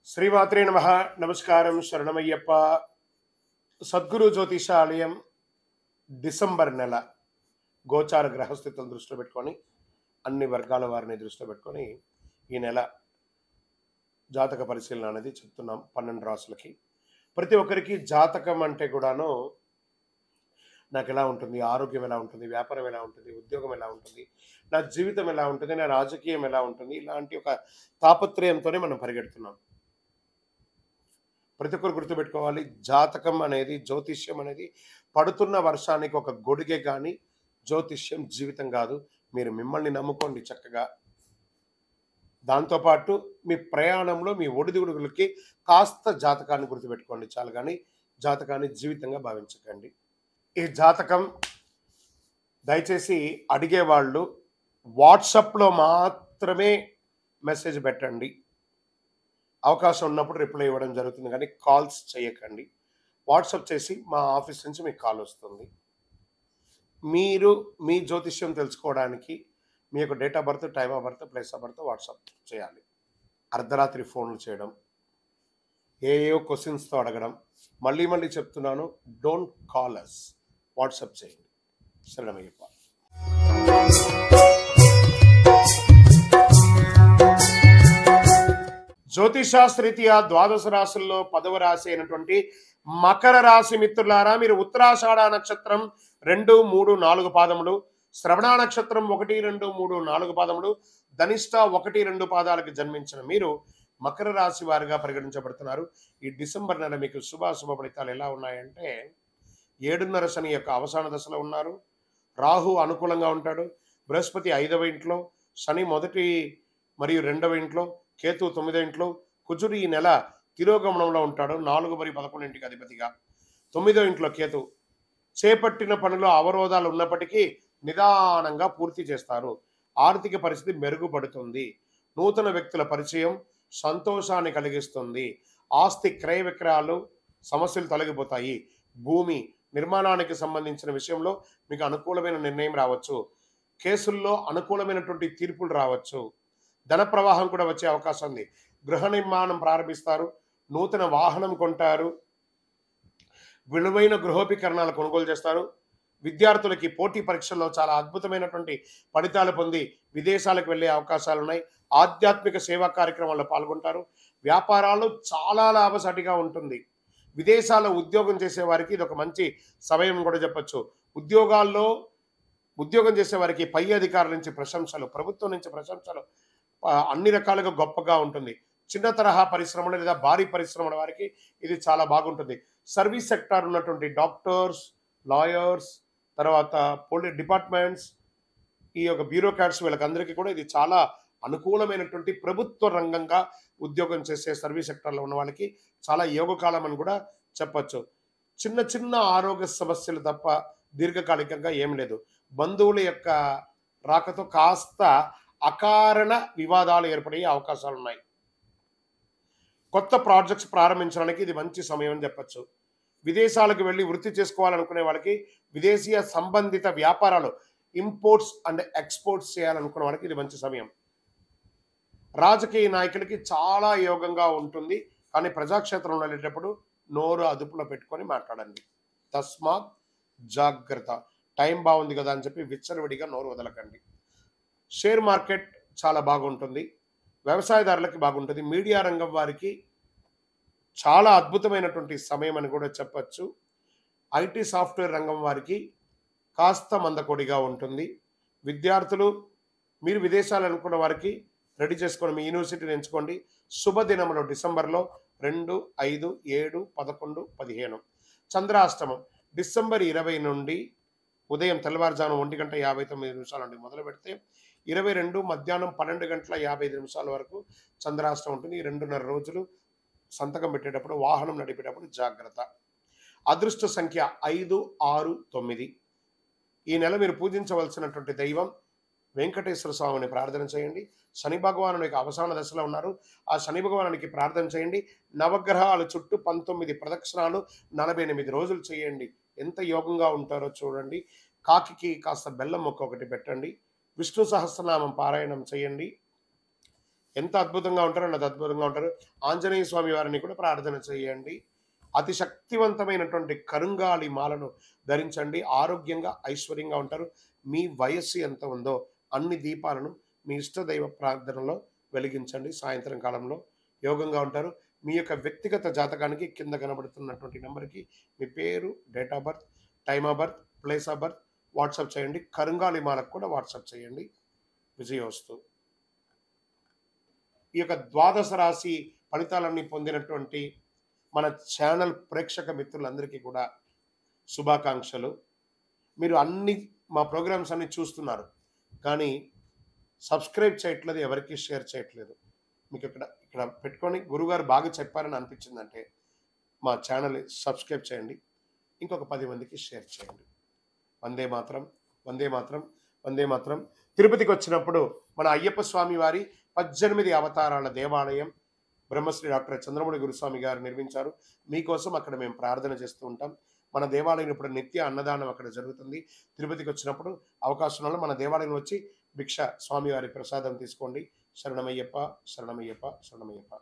శ్రీమాత్రే నమః. నమస్కారం. శరణమయ్యప్ప. సద్గురు జ్యోతిషాలయం డిసెంబర్ నెల గోచార గ్రహస్థితులను దృష్టిలో పెట్టుకొని అన్ని వర్గాల వారిని దృష్టిలో పెట్టుకొని ఈ నెల జాతక పరిశీలన అనేది చెప్తున్నాం 12 రాసులకి. ప్రతి ఒక్కరికి జాతకం అంటే కూడాను నాకు ఎలా ఉంటుంది, ఆరోగ్యం ఎలా ఉంటుంది, వ్యాపారం ఎలా ఉంటుంది, ఉద్యోగం ఎలా ఉంటుంది, నా జీవితం ఎలా ఉంటుంది, నా రాజకీయం ఎలా ఉంటుంది, ఇలాంటి ఒక తాపత్రయంతోనే మనం పరిగెడుతున్నాం. ప్రతి ఒక్కరు గుర్తుపెట్టుకోవాలి, జాతకం అనేది, జ్యోతిష్యం అనేది పడుతున్న వర్షానికి ఒక గొడుగే కానీ జ్యోతిష్యం జీవితం కాదు. మీరు మిమ్మల్ని నమ్ముకోండి చక్కగా. దాంతోపాటు మీ ప్రయాణంలో మీ ఒడిదుడుగులకి కాస్త జాతకాన్ని గుర్తుపెట్టుకోండి చాలు, కానీ జాతకాన్ని జీవితంగా భావించకండి. ఈ జాతకం దయచేసి అడిగేవాళ్ళు వాట్సాప్లో మాత్రమే మెసేజ్ పెట్టండి. అవకాశం ఉన్నప్పుడు రిప్లై ఇవ్వడం జరుగుతుంది, కానీ కాల్స్ చేయకండి. వాట్సాప్ చేసి మా ఆఫీస్ నుంచి మీకు కాల్ వస్తుంది. మీరు మీ జ్యోతిష్యం తెలుసుకోవడానికి మీ యొక్క date of birth, time of birth, place of birth WhatsApp చేయాలి. అర్ధరాత్రి ఫోన్లు చేయడం, ఏయో క్వశ్చన్స్తో అడగడం, మళ్ళీ చెప్తున్నాను, డోంట్ కాల్ అస్, వాట్సాప్ చేయండి. శరణమయ్యప్ప. జ్యోతిషాస్త్రీత్యా ద్వాదశ రాశుల్లో 10వ రాశి అయినటువంటి మకర రాశి మిత్రులారా, మీరు ఉత్తరాషాఢ నక్షత్రం 2, 3, 4 పాదములు, శ్రవణ నక్షత్రం 1, 2, 3, 4 పాదములు, ధనిష్ట 1, 2 పాదాలకు జన్మించిన మీరు మకర రాశి వారిగా పరిగణించబడుతున్నారు. ఈ డిసెంబర్ నెల మీకు శుభాశుభ ఫలితాలు ఎలా ఉన్నాయంటే, 7.5 శని యొక్క అవసాన దశలో ఉన్నారు. రాహు అనుకూలంగా ఉంటాడు. బృహస్పతి 5వ ఇంట్లో, శని 1 మరియు 2వ ఇంట్లో, కేతు 9వ ఇంట్లో, కుజుడు ఈ నెల తిరోగమనంలో ఉంటాడు. 4 మరియు 11 ఇంటికి అధిపతిగా. 9వ ఇంట్లో కేతు. చేపట్టిన పనిలో అవరోధాలు ఉన్నప్పటికీ నిదానంగా పూర్తి చేస్తారు. ఆర్థిక పరిస్థితి మెరుగుపడుతుంది. నూతన వ్యక్తుల పరిచయం సంతోషాన్ని కలిగిస్తుంది. ఆస్తి క్రయ విక్రయాలు సమస్యలు తొలగిపోతాయి. భూమి నిర్మాణానికి సంబంధించిన విషయంలో మీకు అనుకూలమైన నిర్ణయం రావచ్చు. కేసుల్లో అనుకూలమైనటువంటి తీర్పులు రావచ్చు. ధన ప్రవాహం కూడా వచ్చే అవకాశం ఉంది. గృహ నిర్మాణం ప్రారంభిస్తారు. నూతన వాహనం కొంటారు. విలువైన గృహోపకరణాలు కొనుగోలు చేస్తారు. విద్యార్థులకి పోటీ పరీక్షల్లో చాలా అద్భుతమైనటువంటి ఫలితాలు పొంది విదేశాలకు వెళ్ళే అవకాశాలు ఉన్నాయి. ఆధ్యాత్మిక సేవా కార్యక్రమాల్లో పాల్గొంటారు. వ్యాపారాలు చాలా లాభసాటిగా ఉంటుంది. విదేశాల్లో ఉద్యోగం చేసే వారికి ఇది ఒక మంచి సమయం కూడా చెప్పచ్చు. ఉద్యోగం చేసే వారికి పై అధికారుల నుంచి ప్రశంసలు, ప్రభుత్వం నుంచి ప్రశంసలు అన్ని రకాలుగా గొప్పగా ఉంటుంది. చిన్న తరహా పరిశ్రమలు లేదా భారీ పరిశ్రమల వారికి ఇది చాలా బాగుంటుంది. సర్వీస్ సెక్టార్ ఉన్నటువంటి డాక్టర్స్, లాయర్స్, తర్వాత పోలీస్ డిపార్ట్మెంట్స్, ఈ యొక్క బ్యూరోక్రాట్స్, వీళ్ళకందరికీ కూడా ఇది చాలా అనుకూలమైనటువంటి ప్రభుత్వ రంగంగా ఉద్యోగం చేసే సర్వీస్ సెక్టార్లో ఉన్న వాళ్ళకి చాలా యోగకాలం అని కూడా చెప్పచ్చు. చిన్న ఆరోగ్య సమస్యలు తప్ప దీర్ఘకాలికంగా ఏం లేదు. బంధువుల యొక్క రాకతో కాస్త అకారణ వివాదాలు ఏర్పడే అవకాశాలు ఉన్నాయి. కొత్త ప్రాజెక్ట్స్ ప్రారంభించడానికి ఇది మంచి సమయం అని చెప్పచ్చు. విదేశాలకు వెళ్ళి వృత్తి చేసుకోవాలనుకునే వాళ్ళకి విదేశీయ సంబంధిత వ్యాపారాలు, ఇంపోర్ట్స్ అండ్ ఎక్స్పోర్ట్స్ చేయాలనుకునే వాళ్ళకి ఇది మంచి సమయం. రాజకీయ నాయకులకి చాలా యోగంగా ఉంటుంది, కానీ ప్రజాక్షేత్రంలో వెళ్ళేటప్పుడు నోరు అదుపులో పెట్టుకొని మాట్లాడండి. తస్మాత్ జాగ్రత్త. టైం బాగుంది కదా అని చెప్పి విచ్చలవిడిగా నోరు వదలకండి. షేర్ మార్కెట్ చాలా బాగుంటుంది. వ్యవసాయదారులకి బాగుంటుంది. మీడియా రంగం వారికి చాలా అద్భుతమైనటువంటి సమయం అని కూడా చెప్పచ్చు. ఐటీ సాఫ్ట్వేర్ రంగం వారికి కాస్త మందకొడిగా ఉంటుంది. విద్యార్థులు, మీరు విదేశాలు అనుకున్న వారికి రెడీ చేసుకొని మీ యూనివర్సిటీని ఎంచుకోండి. శుభదినములు డిసెంబర్లో 2, 5, 7, 11, 15. చంద్రాష్టమం డిసెంబర్ 20 నుండి ఉదయం తెల్లవారుజాము 1:59 నుండి మొదలు పెడితే 22 మధ్యాహ్నం 12:55 వరకు చంద్రాష్టమం ఉంటుంది. ఈ 2.5 రోజులు సంతకం పెట్టేటప్పుడు, వాహనం నడిపేటప్పుడు జాగ్రత్త. అదృష్ట సంఖ్య 5, 6, 9. ఈ నెల మీరు పూజించవలసినటువంటి దైవం వెంకటేశ్వర స్వామిని ప్రార్థన చేయండి. శని భగవానుని యొక్క అవసాన దశలో ఉన్నారు. ఆ శని భగవానునికి ప్రార్థన చేయండి. నవగ్రహాల చుట్టూ 19 ప్రదక్షిణాలు 48 రోజులు చేయండి. ఎంత యోగంగా ఉంటారో చూడండి. కాకికి కాస్త బెల్లం మొక్క ఒకటి పెట్టండి. విష్ణు సహస్రనామం పారాయణం చేయండి. ఎంత అద్భుతంగా ఉంటారో అంత అద్భుతంగా ఉంటారు. ఆంజనేయ స్వామి వారిని కూడా ప్రార్థన చేయండి. అతి శక్తివంతమైనటువంటి కరుంగాలి మాలను ధరించండి. ఆరోగ్యంగా, ఐశ్వర్యంగా ఉంటారు. మీ వయస్సు ఎంత ఉందో అన్ని దీపాలను మీ ఇష్టదైవ ప్రార్థనలో వెలిగించండి. సాయంత్రం కాలంలో యోగంగా ఉంటారు. మీ యొక్క వ్యక్తిగత జాతకానికి కింద కనబడుతున్నటువంటి నెంబర్‌కి మీ పేరు, date of birth, time of birth, place of birth WhatsApp చేయండి. కరుంగాలి మాలకు కూడా వాట్సాప్ చేయండి. విజయోస్తు. ఈ యొక్క ద్వాదశ రాశి ఫలితాలన్నీ పొందినటువంటి మన ఛానల్ ప్రేక్షక మిత్రులందరికీ కూడా శుభాకాంక్షలు. మీరు మా ప్రోగ్రామ్స్ అన్ని చూస్తున్నారు. కానీ సబ్స్క్రైబ్ చేయట్లేదు, ఎవరికీ షేర్ చేయట్లేదు. మీకు ఇక్కడ పెట్టుకొని గురువుగారు బాగా చెప్పారని అనిపించిందంటే మా ఛానల్ సబ్స్క్రైబ్ చేయండి. ఇంకొక 10 మందికి షేర్ చేయండి. వందే మాతరం, వందే మాతరం, వందే మాతరం. తిరుపతికి వచ్చినప్పుడు మన అయ్యప్ప స్వామి వారి 18 అవతారాల దేవాలయం బ్రహ్మశ్రీ డాక్టర్ చంద్రమౌళి గురుస్వామి గారు నిర్మించారు. మీకోసం అక్కడ మేము ప్రార్థన చేస్తూ ఉంటాం. మన దేవాలయం ఇప్పుడు నిత్య అన్నదానం అక్కడ జరుగుతుంది. తిరుపతికి వచ్చినప్పుడు అవకాశం ఉన్న మన దేవాలయం వచ్చి భిక్ష స్వామివారి ప్రసాదం తీసుకోండి. శరణమయ్యప్ప, శరణమయ్యప్ప, శరణమయ్యప్ప.